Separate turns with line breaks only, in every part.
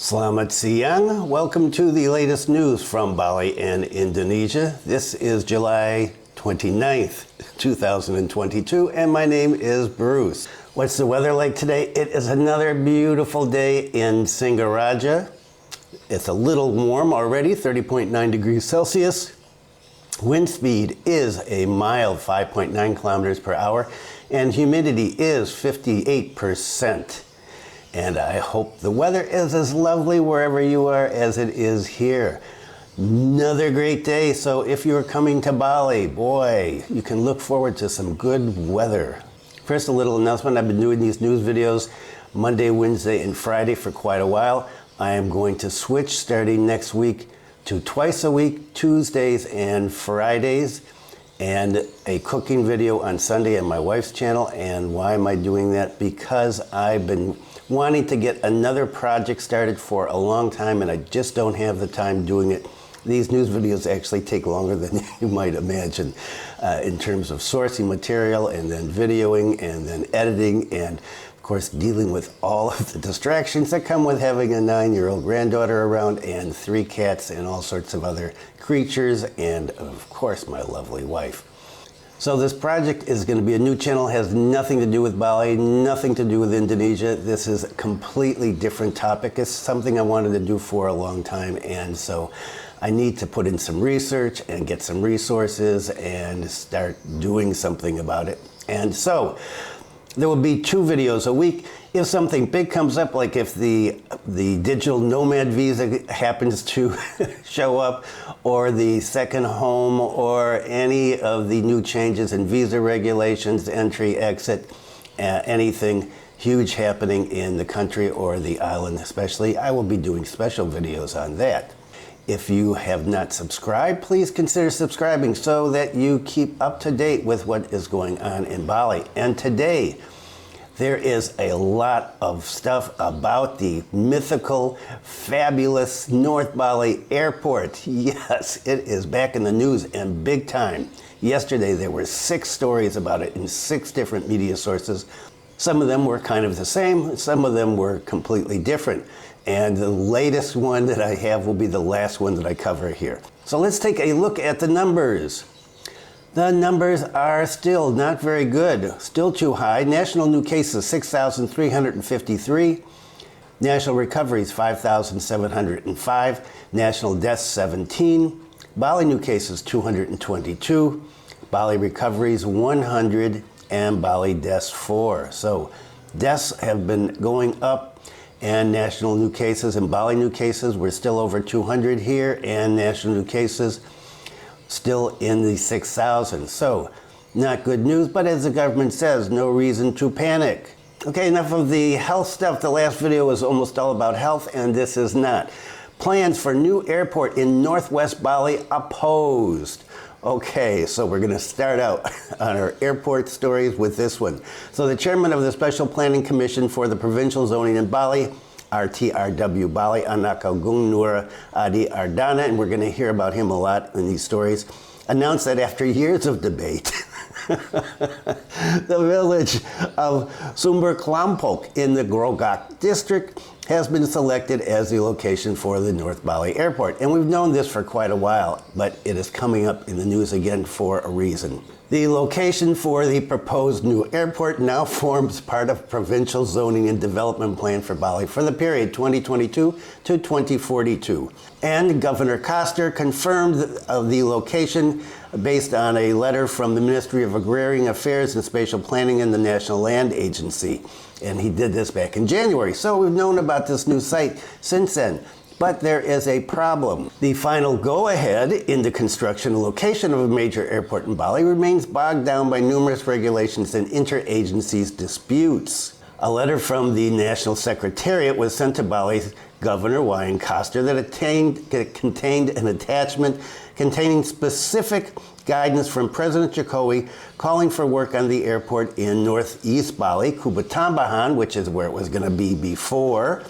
Selamat siang. Welcome to the latest news from Bali and Indonesia. This is July 29th, 2022, and my name is Bruce. What's the weather like today? It is another beautiful day in Singaraja. It's a little warm already, 30.9 degrees Celsius. Wind speed is a mild 5.9 kilometers per hour, and humidity is 58%. And I hope the weather is as lovely wherever you are as it is here. Another great day, so if you're coming to Bali, boy, you can look forward to some good weather. First, a little announcement. I've been doing these news videos Monday, Wednesday, and Friday for quite a while. I am going to switch starting next week to twice a week, Tuesdays and Fridays, and a cooking video on Sunday on my wife's channel. And why am I doing that? Because I've been wanting to get another project started for a long time, and I just don't have the time doing it. These news videos actually take longer than you might imagine in terms of sourcing material and then videoing and then editing and of course dealing with all of the distractions that come with having a 9-year-old granddaughter around and 3 cats and all sorts of other creatures and of course my lovely wife. So this project is going to be a new channel, has nothing to do with Bali, nothing to do with Indonesia. This is a completely different topic. It's something I wanted to do for a long time, and so I need to put in some research and get some resources and start doing something about it. And so there will be 2 videos a week. If something big comes up, like if the digital nomad visa happens to show up, or the second home, or any of the new changes in visa regulations, entry, exit, anything huge happening in the country or the island especially, I will be doing special videos on that. If you have not subscribed, please consider subscribing so that you keep up to date with what is going on in Bali. And today, there is a lot of stuff about the mythical, fabulous North Bali airport. Yes, it is back in the news and big time. Yesterday, there were 6 stories about it in 6 different media sources. Some of them were kind of the same, some of them were completely different. And the latest one that I have will be the last one that I cover here. So let's take a look at the numbers. The numbers are still not very good, still too high. National new cases, 6,353. National recoveries, 5,705. National deaths, 17. Bali new cases, 222. Bali recoveries, 100. And Bali deaths, 4. So deaths have been going up, and national new cases and Bali new cases, we're still over 200 here, and national new cases still in the 6,000. So not good news, but as the government says, no reason to panic. Okay, enough of the health stuff. The last video was almost all about health, and this is not. Plans for new airport in Northwest Bali opposed. Okay, so we're going to start out on our airport stories with this one. So the chairman of the Special Planning Commission for the Provincial Zoning in Bali, RTRW Bali, Anak Agung Nur Adi Ardana, and we're going to hear about him a lot in these stories, announced that after years of debate, the village of Sumber Klampok in the Grogak district has been selected as the location for the North Bali airport. And we've known this for quite a while, but it is coming up in the news again for a reason. The location for the proposed new airport now forms part of provincial zoning and development plan for Bali for the period 2022 to 2042. And Governor Koster confirmed the location based on a letter from the Ministry of Agrarian Affairs and Spatial Planning and the National Land Agency. And he did this back in January. So we've known about this new site since then. But there is a problem. The final go-ahead in the construction and location of a major airport in Bali remains bogged down by numerous regulations and interagencies disputes. A letter from the National Secretariat was sent to Bali's Governor Wayne Koster that contained an attachment containing specific guidance from President Jokowi calling for work on the airport in northeast Bali, Kubatambahan, which is where it was going to be before,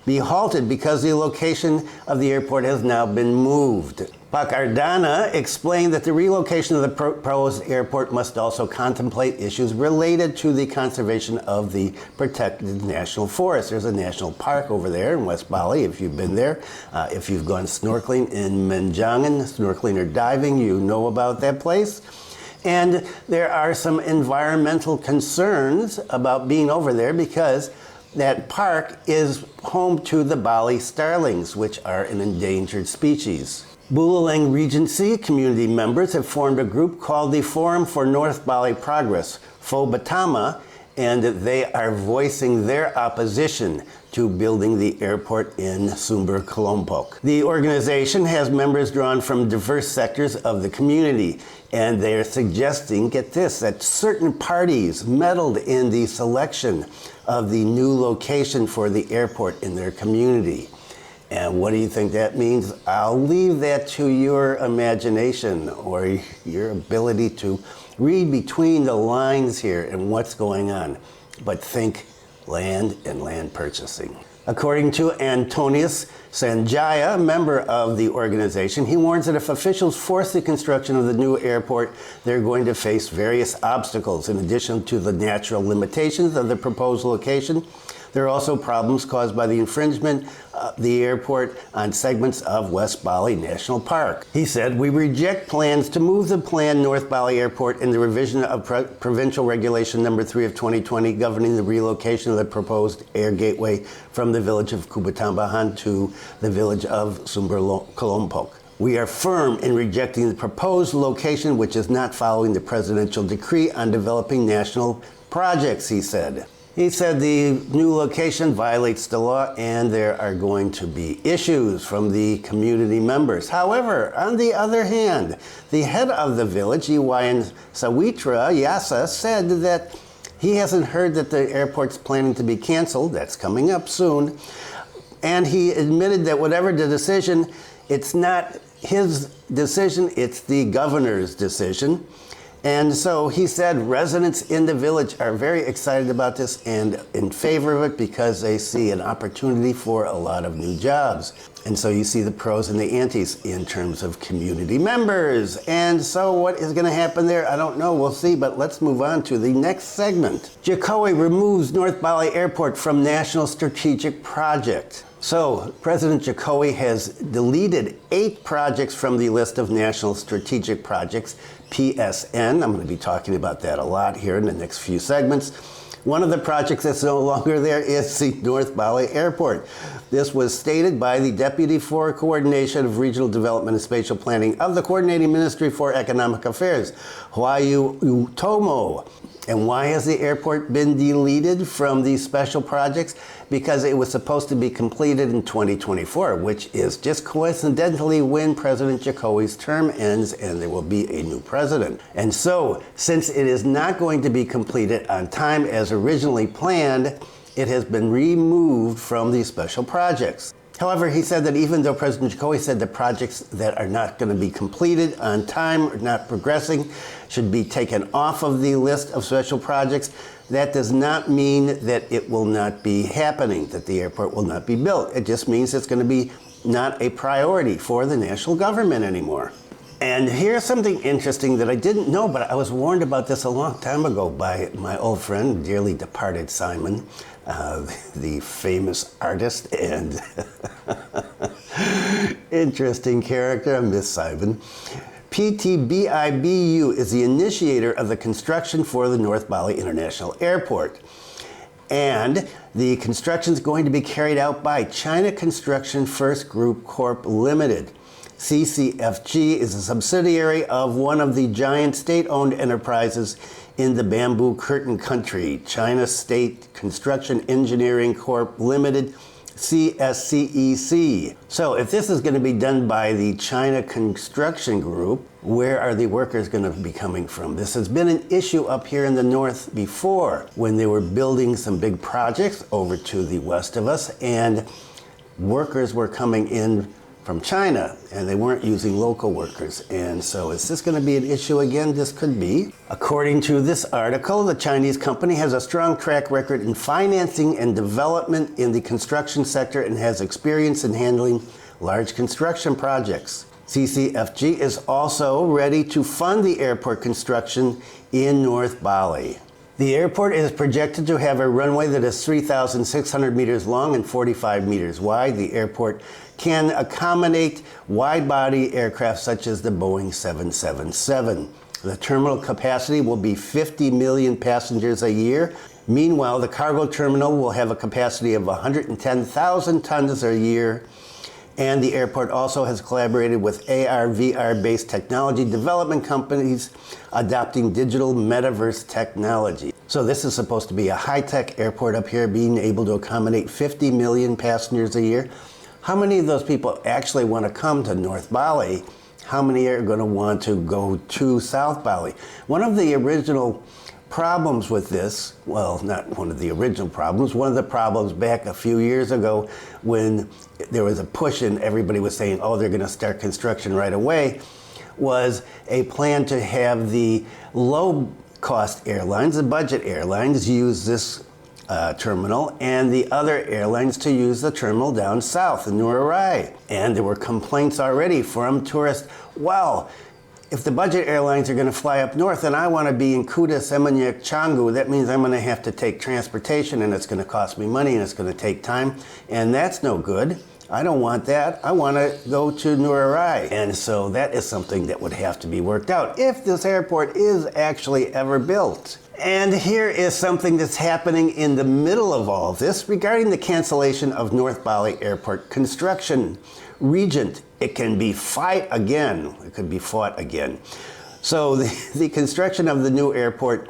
be halted because the location of the airport has now been moved. Pak Ardana explained that the relocation of the proposed airport must also contemplate issues related to the conservation of the protected national forest. There's a national park over there in West Bali, if you've been there. If you've gone snorkeling in Menjangan, snorkeling or diving, you know about that place. And there are some environmental concerns about being over there because that park is home to the Bali starlings, which are an endangered species. Bulalang Regency community members have formed a group called the Forum for North Bali Progress, FOBATAMA, and they are voicing their opposition to building the airport in Sumber Kelompok. The organization has members drawn from diverse sectors of the community, and they are suggesting, get this, that certain parties meddled in the selection of the new location for the airport in their community. And what do you think that means? I'll leave that to your imagination or your ability to read between the lines here and what's going on. But think land and land purchasing. According to Antonius Sanjaya, a member of the organization, he warns that if officials force the construction of the new airport, they're going to face various obstacles. In addition to the natural limitations of the proposed location, there are also problems caused by the infringement of the airport on segments of West Bali National Park. He said, "We reject plans to move the planned North Bali Airport in the revision of Provincial Regulation Number 3 of 2020 governing the relocation of the proposed air gateway from the village of Kubatambahan to the village of Sumber Kelompok. We are firm in rejecting the proposed location, which is not following the presidential decree on developing national projects," he said. He said the new location violates the law and there are going to be issues from the community members. However, on the other hand, the head of the village, Iwayan Sawitra Yasa, said that he hasn't heard that the airport's planning to be canceled. That's coming up soon. And he admitted that whatever the decision, it's not his decision, it's the governor's decision. And so he said residents in the village are very excited about this and in favor of it because they see an opportunity for a lot of new jobs. And so you see the pros and the antis in terms of community members. And so what is going to happen there? I don't know. We'll see. But let's move on to the next segment. Jokowi removes North Bali Airport from National Strategic Project. So President Jokowi has deleted 8 projects from the list of National Strategic Projects, PSN. I'm going to be talking about that a lot here in the next few segments. One of the projects that's no longer there is the North Bali Airport. This was stated by the Deputy for Coordination of Regional Development and Spatial Planning of the Coordinating Ministry for Economic Affairs, Huayu Utomo. And why has the airport been deleted from these special projects? Because it was supposed to be completed in 2024, which is just coincidentally when President Jokowi's term ends and there will be a new president. And so, since it is not going to be completed on time as originally planned, it has been removed from these special projects. However, he said that even though President Jokowi said the projects that are not going to be completed on time or not progressing should be taken off of the list of special projects, that does not mean that it will not be happening, that the airport will not be built. It just means it's going to be not a priority for the national government anymore. And here's something interesting that I didn't know, but I was warned about this a long time ago by my old friend, dearly departed Simon, the famous artist and interesting character. I miss Simon. PTBIBU is the initiator of the construction for the North Bali International Airport. And the construction is going to be carried out by China Construction First Group Corp. Limited. CCFG is a subsidiary of one of the giant state-owned enterprises in the bamboo curtain country, China State Construction Engineering Corp. Limited, CSCEC. So if this is going to be done by the China Construction Group, where are the workers going to be coming from? This has been an issue up here in the north before when they were building some big projects over to the west of us, and workers were coming in from China, and they weren't using local workers. And so is this going to be an issue again? This could be. According to this article, the Chinese company has a strong track record in financing and development in the construction sector and has experience in handling large construction projects. CCFG is also ready to fund the airport construction in North Bali. The airport is projected to have a runway that is 3,600 meters long and 45 meters wide. The airport can accommodate wide-body aircraft such as the Boeing 777. The terminal capacity will be 50 million passengers a year. Meanwhile, the cargo terminal will have a capacity of 110,000 tons a year. And the airport also has collaborated with AR/VR-based technology development companies adopting digital metaverse technology. So this is supposed to be a high-tech airport up here, being able to accommodate 50 million passengers a year. How many of those people actually want to come to North Bali? How many are going to want to go to South Bali? One of the original problems with this, well, not one of the original problems, one of the problems back a few years ago when there was a push and everybody was saying, oh, they're going to start construction right away, was a plan to have the low-cost airlines, the budget airlines, use this terminal, and the other airlines to use the terminal down south in Nurai. And there were complaints already from tourists, well, if the budget airlines are going to fly up north and I want to be in Kuta, Seminyak, Canggu, that means I'm going to have to take transportation and it's going to cost me money and it's going to take time. And that's no good. I don't want that. I want to go to Nurai. And so that is something that would have to be worked out if this airport is actually ever built. And here is something that's happening in the middle of all of this regarding the cancellation of North Bali Airport construction. Regent, it can be fought again. It could be fought again. So the construction of the new airport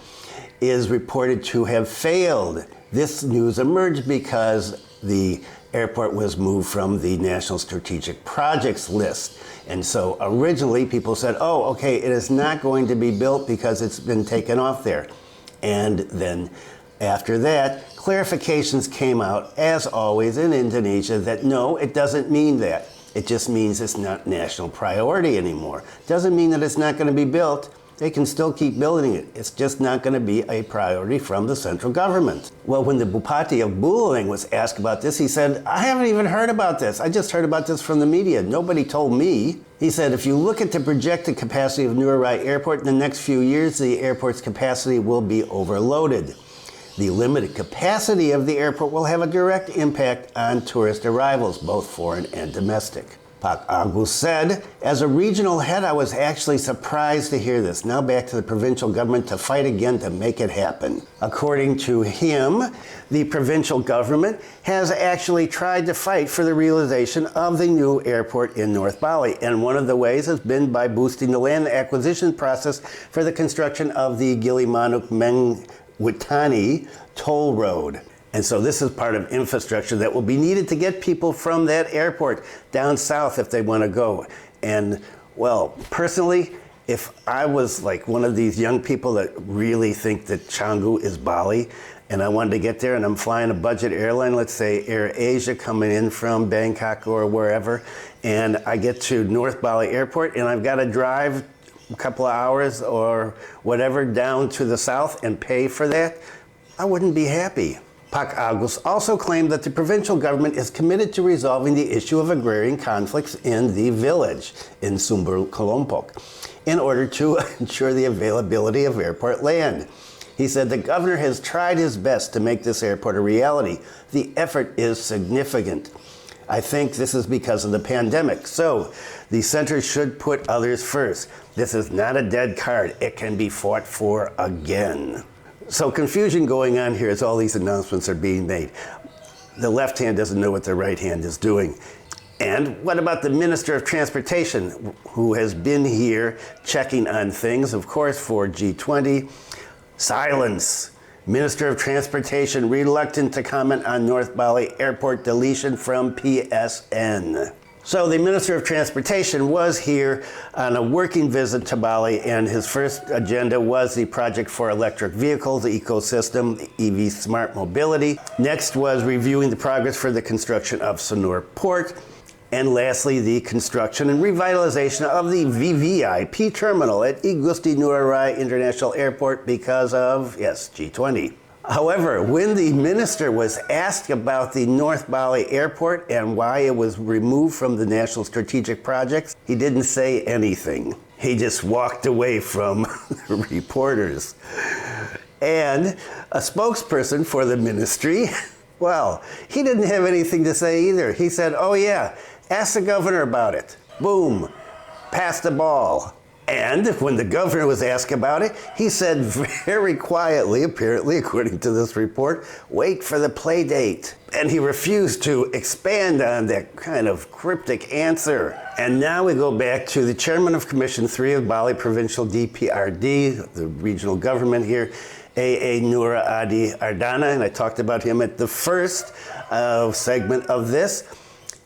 is reported to have failed. This news emerged because the airport was moved from the National Strategic Projects list. And so originally people said, oh, okay, it is not going to be built because it's been taken off there. And then after that, clarifications came out, as always in Indonesia, that no, it doesn't mean that. It just means it's not national priority anymore. Doesn't mean that it's not going to be built. They can still keep building it. It's just not going to be a priority from the central government. Well, when the Bupati of Bulaling was asked about this, he said, I haven't even heard about this. I just heard about this from the media. Nobody told me. He said, if you look at the projected capacity of Nurai Airport in the next few years, the airport's capacity will be overloaded. The limited capacity of the airport will have a direct impact on tourist arrivals, both foreign and domestic. Pak Agus said, as a regional head, I was actually surprised to hear this. Now back to the provincial government to fight again to make it happen. According to him, the provincial government has actually tried to fight for the realization of the new airport in North Bali. And one of the ways has been by boosting the land acquisition process for the construction of the Gilimanuk-Mengwitani toll road. And so this is part of infrastructure that will be needed to get people from that airport down south if they want to go. And, well, personally, if I was like one of these young people that really think that Canggu is Bali, and I wanted to get there and I'm flying a budget airline, let's say Air Asia coming in from Bangkok or wherever, and I get to North Bali Airport and I've got to drive a couple of hours or whatever down to the south and pay for that, I wouldn't be happy. Pak Agus also claimed that the provincial government is committed to resolving the issue of agrarian conflicts in the village in Sumber Kelompok in order to ensure the availability of airport land. He said the governor has tried his best to make this airport a reality. The effort is significant. I think this is because of the pandemic. So the center should put others first. This is not a dead card. It can be fought for again. So confusion going on here as all these announcements are being made. The left hand doesn't know what the right hand is doing. And what about the Minister of Transportation, who has been here checking on things, of course, for G20? Silence. Minister of Transportation reluctant to comment on North Bali Airport deletion from PSN. So the Minister of Transportation was here on a working visit to Bali, and his first agenda was the project for electric vehicles, the ecosystem, EV smart mobility. Next was reviewing the progress for the construction of Sanur Port. And lastly, the construction and revitalization of the VVIP terminal at Igusti Ngurah Rai International Airport because of, yes, G20. However, when the minister was asked about the North Bali airport and why it was removed from the National Strategic Projects, he didn't say anything. He just walked away from the reporters. And a spokesperson for the ministry, well, he didn't have anything to say either. He said, oh yeah, ask the governor about it. Boom, pass the ball. And when the governor was asked about it, he said very quietly, apparently, according to this report, wait for the play date. And he refused to expand on that kind of cryptic answer. And now we go back to the chairman of Commission 3 of Bali Provincial DPRD, the regional government here, A.A. Nura Adi Ardana, and I talked about him at the first segment of this.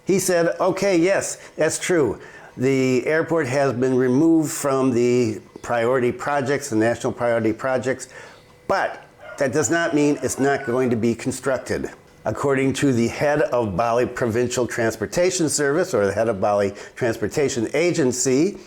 He said, okay, yes, that's true. The airport has been removed from the priority projects, the national priority projects, but that does not mean it's not going to be constructed. According to the head of Bali Provincial Transportation Service, or the head of Bali Transportation Agency,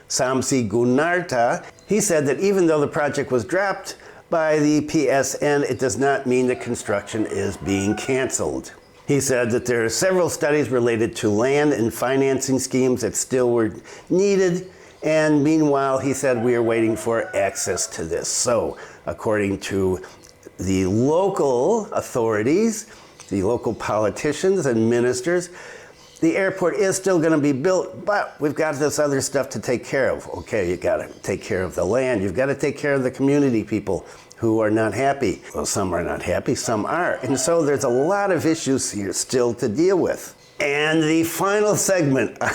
Samsi Gunarta, he said that even though the project was dropped by the PSN, it does not mean that construction is being canceled. He said that there are several studies related to land and financing schemes that still were needed, and meanwhile, he said, we are waiting for access to this. So, according to the local authorities, the local politicians and ministers, the airport is still going to be built, but we've got this other stuff to take care of. Okay, you got to take care of the land. You've got to take care of the community people who are not happy. Well, some are not happy, some are. And so there's a lot of issues here still to deal with. And the final segment on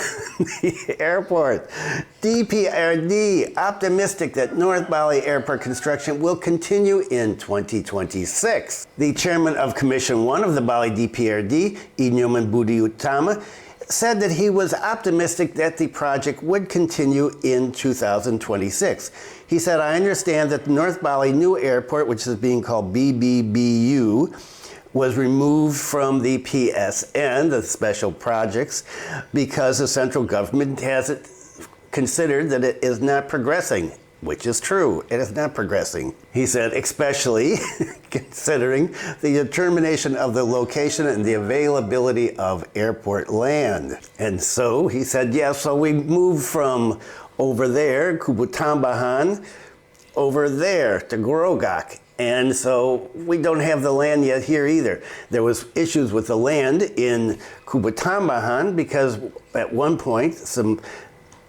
the airport. DPRD optimistic that North Bali airport construction will continue in 2026. The chairman of Commission 1 of the Bali DPRD, Inyoman Budi Utama, said that he was optimistic that the project would continue in 2026. He said, I understand that the North Bali new airport, which is being called BBBU, was removed from the PSN, the special projects, because the central government has it considered that it is not progressing, which is true. It is not progressing. He said, especially considering the determination of the location and the availability of airport land. And so he said, yeah, so we moved from over there, Kubutambahan, over there to Gorogak. And so we don't have the land yet here either. There was issues with the land in Kubutambahan because at one point, some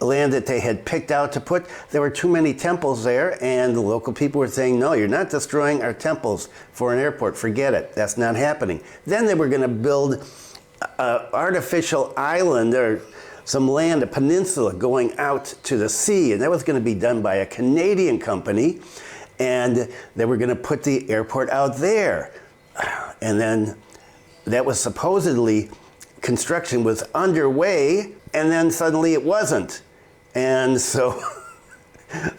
land that they had picked out to put, there were too many temples there, and the local people were saying, no, you're not destroying our temples for an airport, forget it, that's not happening. Then they were gonna build an artificial island or some land, a peninsula going out to the sea, and that was gonna be done by a Canadian company, and they were gonna put the airport out there. And then that was supposedly, construction was underway, and then suddenly it wasn't. And so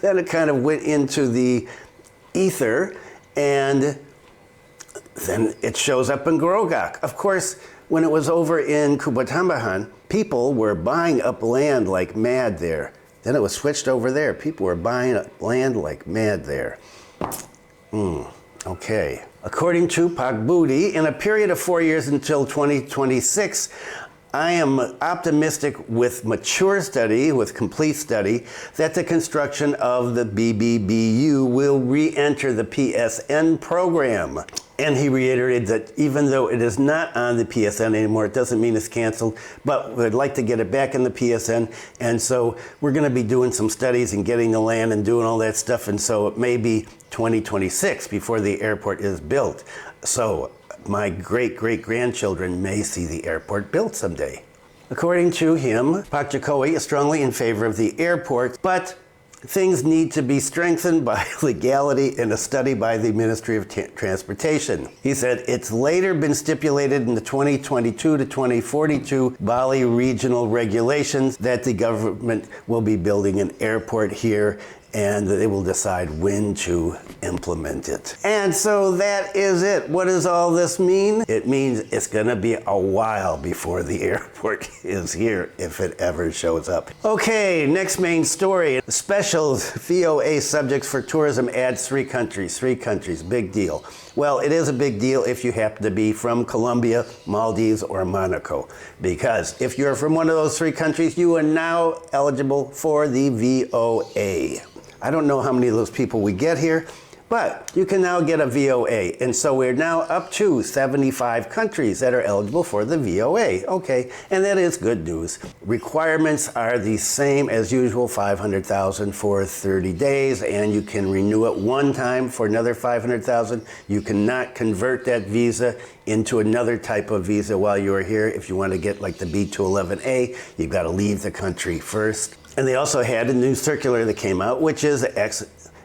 then it kind of went into the ether, and then it shows up in Gorogak. Of course, when it was over in Kubutambahan, people were buying up land like mad there. Then it was switched over there. People were buying up land like mad there. Okay. According to Pagbudi, in a period of 4 years until 2026, I am optimistic with mature study, with complete study, that the construction of the BBBU will re-enter the PSN program. And he reiterated that even though it is not on the PSN anymore, it doesn't mean it's canceled, but we'd like to get it back in the PSN. And so we're going to be doing some studies and getting the land and doing all that stuff. And so it may be 2026 before the airport is built. So my great-great-grandchildren may see the airport built someday. According to him, Pak Jokowi is strongly in favor of the airport, but things need to be strengthened by legality and a study by the Ministry of Transportation. He said it's later been stipulated in the 2022 to 2042 Bali regional regulations that the government will be building an airport here and they will decide when to implement it. And so that is it. What does all this mean? It means it's gonna be a while before the airport is here, if it ever shows up. Okay, next main story. Special VOA subjects for tourism adds 3 countries. 3 countries, big deal. Well, it is a big deal if you happen to be from Colombia, Maldives, or Monaco, because if you're from one of those 3 countries, you are now eligible for the VOA. I don't know how many of those people we get here, but you can now get a VOA. And so we're now up to 75 countries that are eligible for the VOA. Okay, and that is good news. Requirements are the same as usual, 500,000 for 30 days, and you can renew it one time for another 500,000. You cannot convert that visa into another type of visa while you are here. If you want to get like the B211A, you've got to leave the country first. And they also had a new circular that came out, which is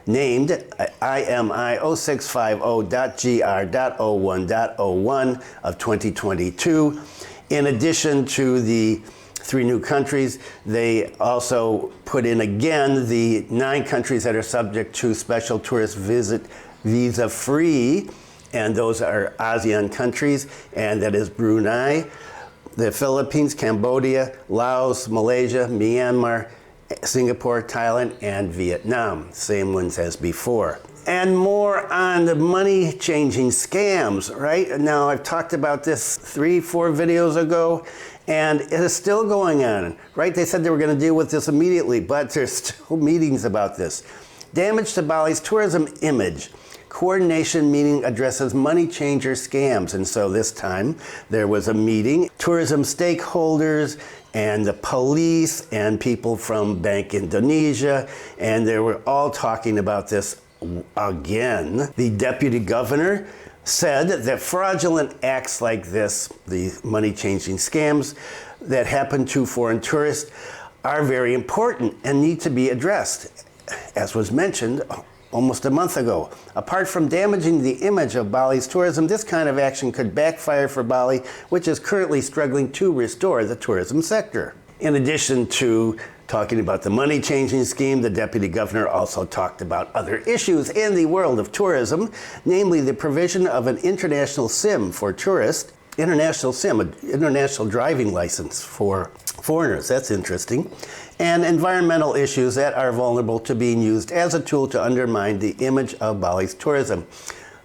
named IMI 0650.gr.01.01 of 2022. In addition to the 3 new countries, they also put in again the 9 countries that are subject to special tourist visa free, and those are ASEAN countries, and that is Brunei, the Philippines, Cambodia, Laos, Malaysia, Myanmar, Singapore, Thailand, and Vietnam. Same ones as before. And more on the money-changing scams, right? Now, I've talked about this 3-4 videos ago, and it is still going on, right? They said they were going to deal with this immediately, but there's still meetings about this. Damage to Bali's tourism image. Coordination meeting addresses money changer scams. And so this time there was a meeting, tourism stakeholders and the police and people from Bank Indonesia, and they were all talking about this again. The deputy governor said that fraudulent acts like this, the money changing scams that happen to foreign tourists, are very important and need to be addressed, as was mentioned almost a month ago. Apart from damaging the image of Bali's tourism, this kind of action could backfire for Bali, which is currently struggling to restore the tourism sector. In addition to talking about the money-changing scheme, the deputy governor also talked about other issues in the world of tourism, namely the provision of an international SIM for tourists, international SIM, an international driving license for foreigners. That's interesting. And environmental issues that are vulnerable to being used as a tool to undermine the image of Bali's tourism.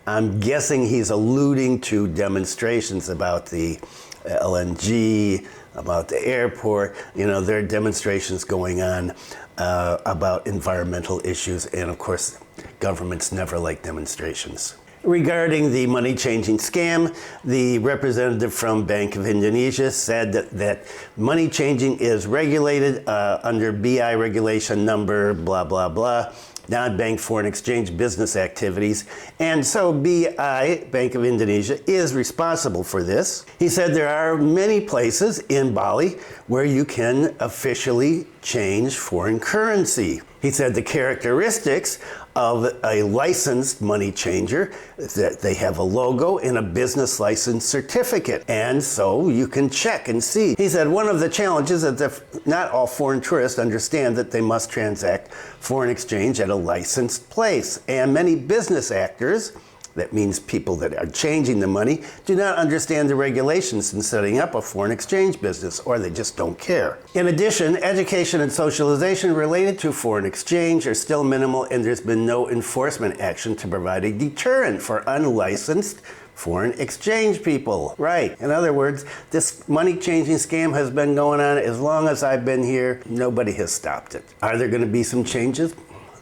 I'm guessing he's alluding to demonstrations about the LNG, about the airport. You know, there are demonstrations going on about environmental issues, and of course, governments never like demonstrations. Regarding the money-changing scam, the representative from Bank of Indonesia said that money changing is regulated under BI regulation number blah, blah, blah, non-bank foreign exchange business activities. And so BI, Bank of Indonesia, is responsible for this. He said there are many places in Bali where you can officially change foreign currency. He said the characteristics of a licensed money changer, that they have a logo and a business license certificate. And so you can check and see. He said one of the challenges is that not all foreign tourists understand that they must transact foreign exchange at a licensed place. And many business actors, that means people that are changing the money, do not understand the regulations in setting up a foreign exchange business, or they just don't care. In addition, education and socialization related to foreign exchange are still minimal, and there's been no enforcement action to provide a deterrent for unlicensed foreign exchange people. Right. In other words, this money-changing scam has been going on as long as I've been here. Nobody has stopped it. Are there going to be some changes?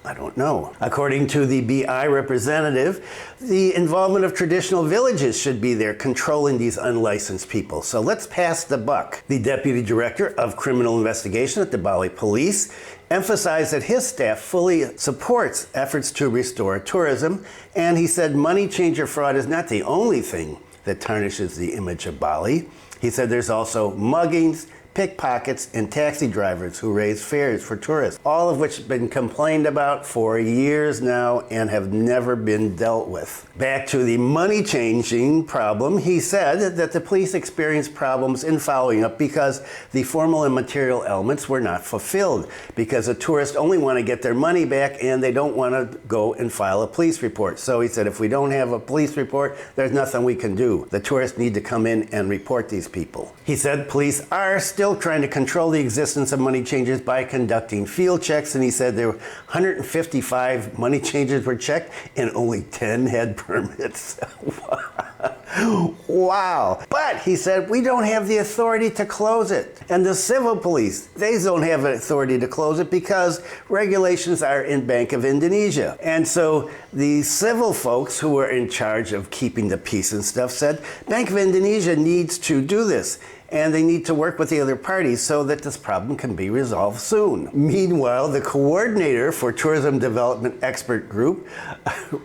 I don't know. According to the BI representative, the involvement of traditional villages should be there controlling these unlicensed people. So let's pass the buck. The Deputy Director of Criminal Investigation at the Bali Police emphasized that his staff fully supports efforts to restore tourism, and he said money changer fraud is not the only thing that tarnishes the image of Bali. He said there's also muggings, pickpockets, and taxi drivers who raise fares for tourists, all of which have been complained about for years now and have never been dealt with. Back to the money changing problem, he said that the police experienced problems in following up because the formal and material elements were not fulfilled, because the tourists only want to get their money back and they don't want to go and file a police report. So he said, if we don't have a police report, there's nothing we can do. The tourists need to come in and report these people. He said police are still trying to control the existence of money changers by conducting field checks, and he said there were 155 money changers were checked and only 10 had permits. Wow. But he said we don't have the authority to close it. And the civil police, they don't have the authority to close it because regulations are in Bank of Indonesia. And so the civil folks who were in charge of keeping the peace and stuff said Bank of Indonesia needs to do this, and they need to work with the other parties so that this problem can be resolved soon. Meanwhile, the coordinator for Tourism Development Expert Group,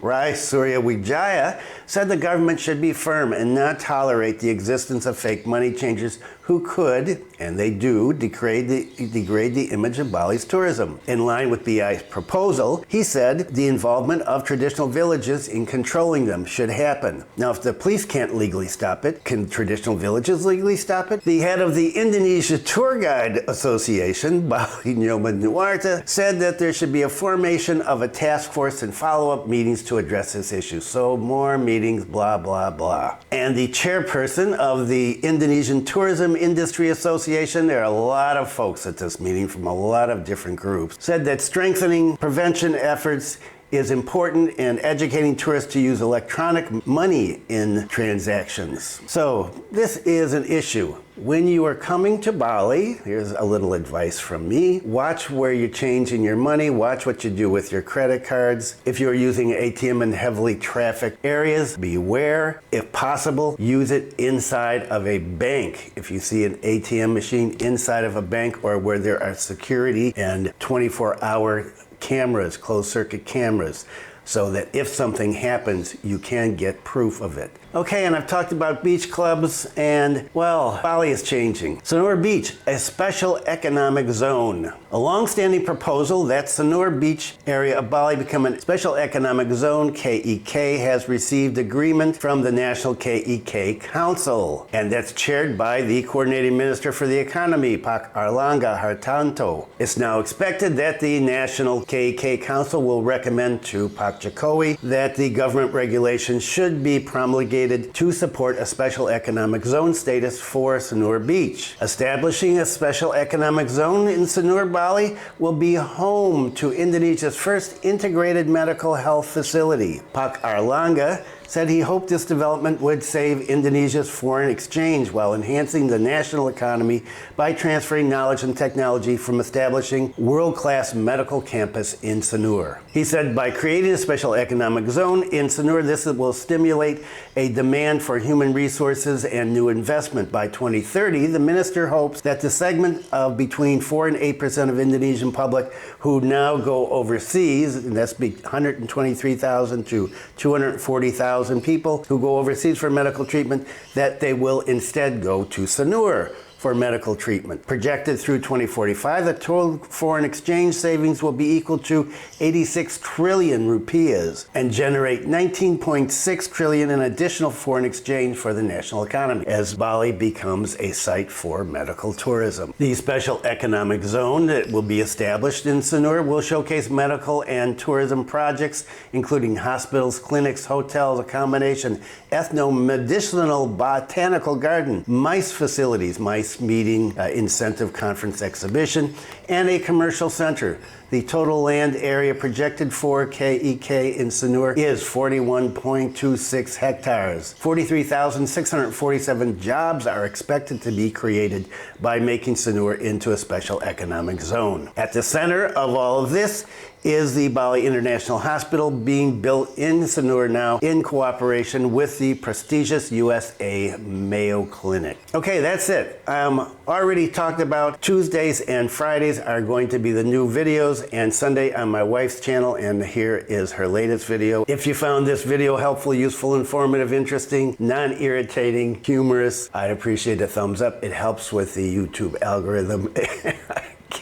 Rai Surya Wijaya, said the government should be firm and not tolerate the existence of fake money changers who could, and they do, degrade the image of Bali's tourism. In line with BI's proposal, he said the involvement of traditional villages in controlling them should happen. Now, if the police can't legally stop it, can traditional villages legally stop it? The head of the Indonesia Tour Guide Association, Bali Nyoman Nuarta, said that there should be a formation of a task force and follow-up meetings to address this issue. So more meetings, blah, blah, blah. And the chairperson of the Indonesian Tourism Industry Association, there are a lot of folks at this meeting from a lot of different groups, said that strengthening prevention efforts is important and educating tourists to use electronic money in transactions. So this is an issue. When you are coming to Bali, here's a little advice from me. Watch where you're changing your money. Watch what you do with your credit cards. If you're using ATM in heavily trafficked areas, beware. If possible, use it inside of a bank. If you see an ATM machine inside of a bank or where there are security and 24-hour cameras, closed circuit cameras, so that if something happens, you can get proof of it. Okay, and I've talked about beach clubs, and well, Bali is changing. Sanur Beach, a special economic zone. A long-standing proposal that Sanur Beach area of Bali become a special economic zone, KEK, has received agreement from the National KEK Council, and that's chaired by the Coordinating Minister for the Economy, Pak Airlangga Hartanto. It's now expected that the National KEK Council will recommend to Pak Jokowi that the government regulations should be promulgated to support a special economic zone status for Sanur Beach. Establishing a special economic zone in Sanur Bali will be home to Indonesia's first integrated medical health facility. Pak Airlangga said he hoped this development would save Indonesia's foreign exchange while enhancing the national economy by transferring knowledge and technology from establishing world-class medical campus in Sanur. He said by creating a special economic zone in Sanur, this will stimulate a demand for human resources and new investment. By 2030, the minister hopes that the segment of between 4 and 8% of Indonesian public who now go overseas, and that's 123,000 to 240,000 people who go overseas for medical treatment, that they will instead go to Sanur for medical treatment. Projected through 2045, the total foreign exchange savings will be equal to 86 trillion rupiahs and generate 19.6 trillion in additional foreign exchange for the national economy as Bali becomes a site for medical tourism. The special economic zone that will be established in Sanur will showcase medical and tourism projects, including hospitals, clinics, hotels, accommodation, ethno-medicinal botanical garden, MICE facilities, MICE meeting, incentive conference exhibition, and a commercial center. The total land area projected for KEK in Sanur is 41.26 hectares. 43,647 jobs are expected to be created by making Sanur into a special economic zone. At the center of all of this is the Bali International Hospital being built in Sanur now in cooperation with the prestigious USA Mayo Clinic. Okay, that's it. Already talked about Tuesdays and Fridays are going to be the new videos videos, and Sunday on my wife's channel, and here is her latest video. If you found this video helpful, useful, informative, interesting, non-irritating, humorous, I'd appreciate a thumbs up. It helps with the YouTube algorithm.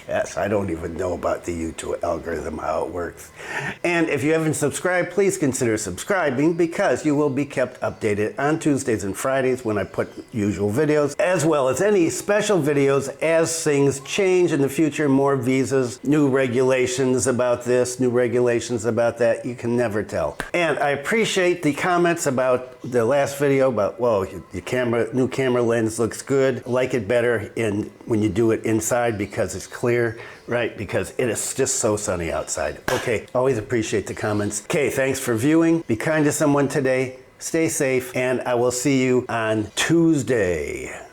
Yes, I don't even know about the YouTube algorithm, how it works. And if you haven't subscribed, please consider subscribing, because you will be kept updated on Tuesdays and Fridays when I put usual videos, as well as any special videos as things change in the future, more visas, new regulations about this, new regulations about that. You can never tell. And I appreciate the comments about the last video about, whoa, your new camera lens looks good. I like it better when you do it inside because it's clear. Right, because it is just so sunny outside. Okay, always appreciate the comments. Okay, thanks for viewing. Be kind to someone today. Stay safe, and I will see you on Tuesday.